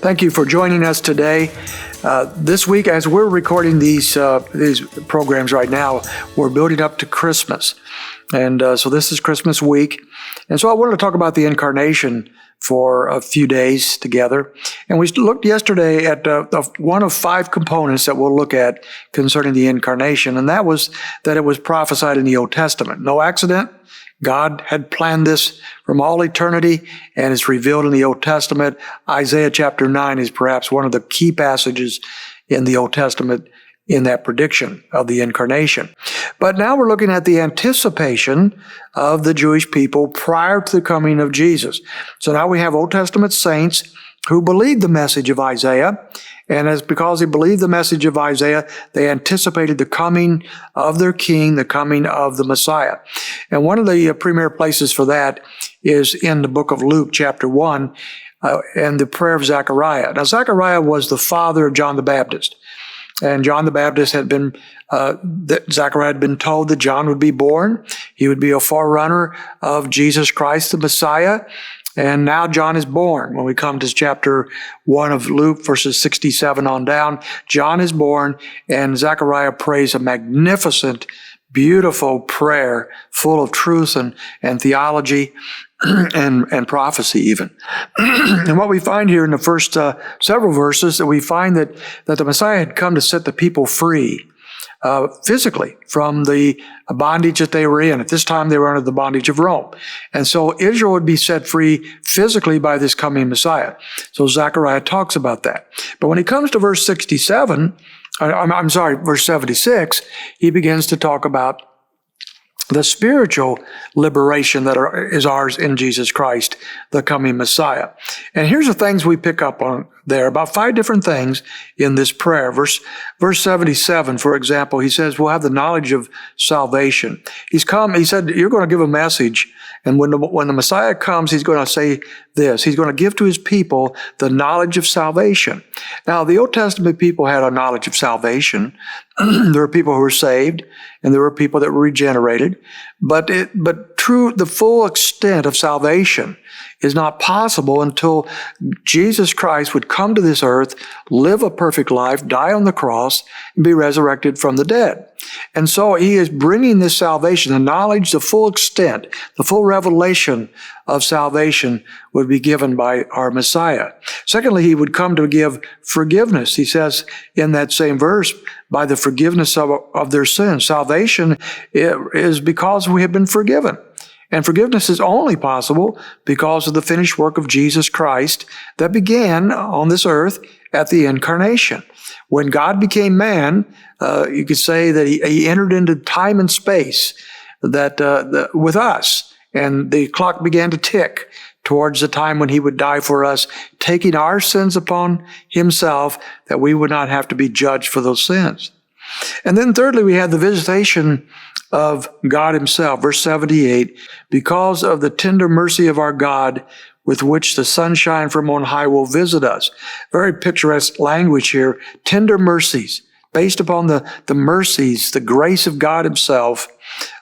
Thank you for joining us today. This week, as we're recording these programs right now, we're building up to Christmas. And so this is Christmas week. And so I wanted to talk about the Incarnation for a few days together. And we looked yesterday at one of 5 components that we'll look at concerning the Incarnation, and that was that it was prophesied in the Old Testament. No accident. God had planned this from all eternity, and it's revealed in the Old Testament. Isaiah chapter 9 is perhaps one of the key passages in the Old Testament in that prediction of the Incarnation. But now we're looking at the anticipation of the Jewish people prior to the coming of Jesus. So now we have Old Testament saints who believed the message of Isaiah, and as because they believed the message of Isaiah, they anticipated the coming of their king, the coming of the Messiah. And one of the premier places for that is in the book of Luke, chapter 1, and the prayer of Zacharias. Now, Zacharias was the father of John the Baptist. And John the Baptist Zacharias had been told that John would be born. He would be a forerunner of Jesus Christ, the Messiah. And now John is born. When we come to chapter 1 of Luke, verses 67 on down, John is born, and Zacharias prays a magnificent, beautiful prayer full of truth and theology and prophecy even. And what we find here in the first several verses, that we find that the Messiah had come to set the people free physically from the bondage that they were in. At this time, they were under the bondage of Rome. And so Israel would be set free physically by this coming Messiah. So Zechariah talks about that. But when he comes to verse 76, he begins to talk about the spiritual liberation that is ours in Jesus Christ, the coming Messiah. And here's the things we pick up on there, about 5 different things in this prayer. Verse 77, for example, he says, we'll have the knowledge of salvation. He said, you're going to give a message, and when the Messiah comes, he's going to say this. He's going to give to his people the knowledge of salvation. Now, the Old Testament people had a knowledge of salvation. There were people who were saved, and there were people that were regenerated. But the full extent of salvation is not possible until Jesus Christ would come to this earth, live a perfect life, die on the cross, and be resurrected from the dead. And so he is bringing this salvation, the knowledge, the full extent, the full revelation of salvation would be given by our Messiah. Secondly, he would come to give forgiveness. He says in that same verse, by the forgiveness of their sins. Salvation is because we have been forgiven. And forgiveness is only possible because of the finished work of Jesus Christ that began on this earth at the Incarnation. When God became man, you could say that he entered into time and space with us, and the clock began to tick towards the time when he would die for us, taking our sins upon himself, that we would not have to be judged for those sins. And then thirdly, we have the visitation of God himself. Verse 78, because of the tender mercy of our God, with which the sunshine from on high will visit us. Very picturesque language here. Tender mercies, based upon the mercies, the grace of God himself,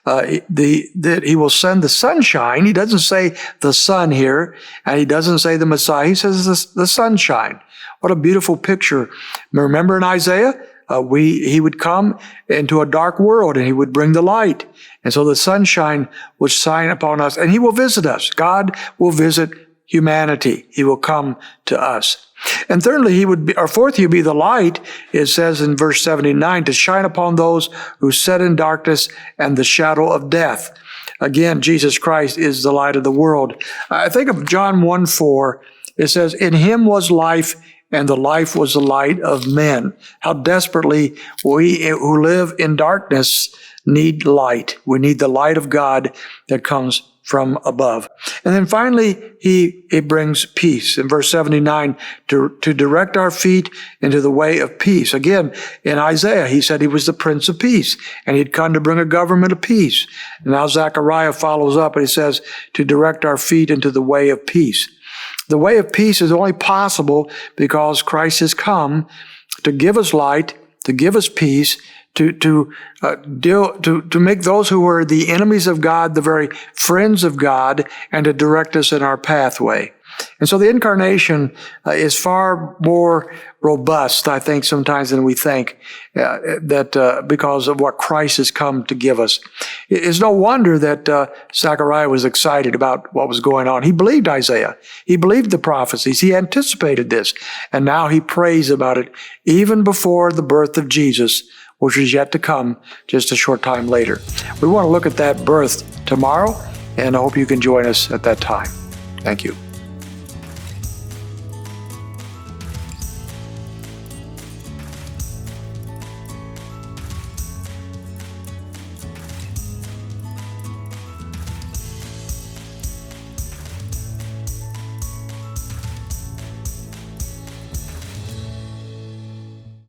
that he will send the sunshine. He doesn't say the sun here, and he doesn't say the Messiah. He says the sunshine. What a beautiful picture. Remember in Isaiah? He would come into a dark world, and he would bring the light. And so the sunshine would shine upon us, and he will visit us. God will visit humanity. He will come to us. And thirdly, he would be the light. It says in verse 79, to shine upon those who sit in darkness and the shadow of death. Again, Jesus Christ is the light of the world. I think of John 1:4. It says, in him was life, and the life was the light of men. How desperately we who live in darkness need light. We need the light of God that comes from above. And then finally, it brings peace. In verse 79, to direct our feet into the way of peace. Again, in Isaiah, he said he was the Prince of Peace, and he'd come to bring a government of peace. And now Zechariah follows up, and he says, to direct our feet into the way of peace. The way of peace is only possible because Christ has come to give us light, to give us peace, to make those who were the enemies of God the very friends of God, and to direct us in our pathway. And so the incarnation is far more robust, I think, sometimes than we think, because of what Christ has come to give us. It's no wonder that Zacharias was excited about what was going on. He believed Isaiah. He believed the prophecies. He anticipated this. And now he prays about it even before the birth of Jesus, which is yet to come just a short time later. We want to look at that birth tomorrow, and I hope you can join us at that time. Thank you.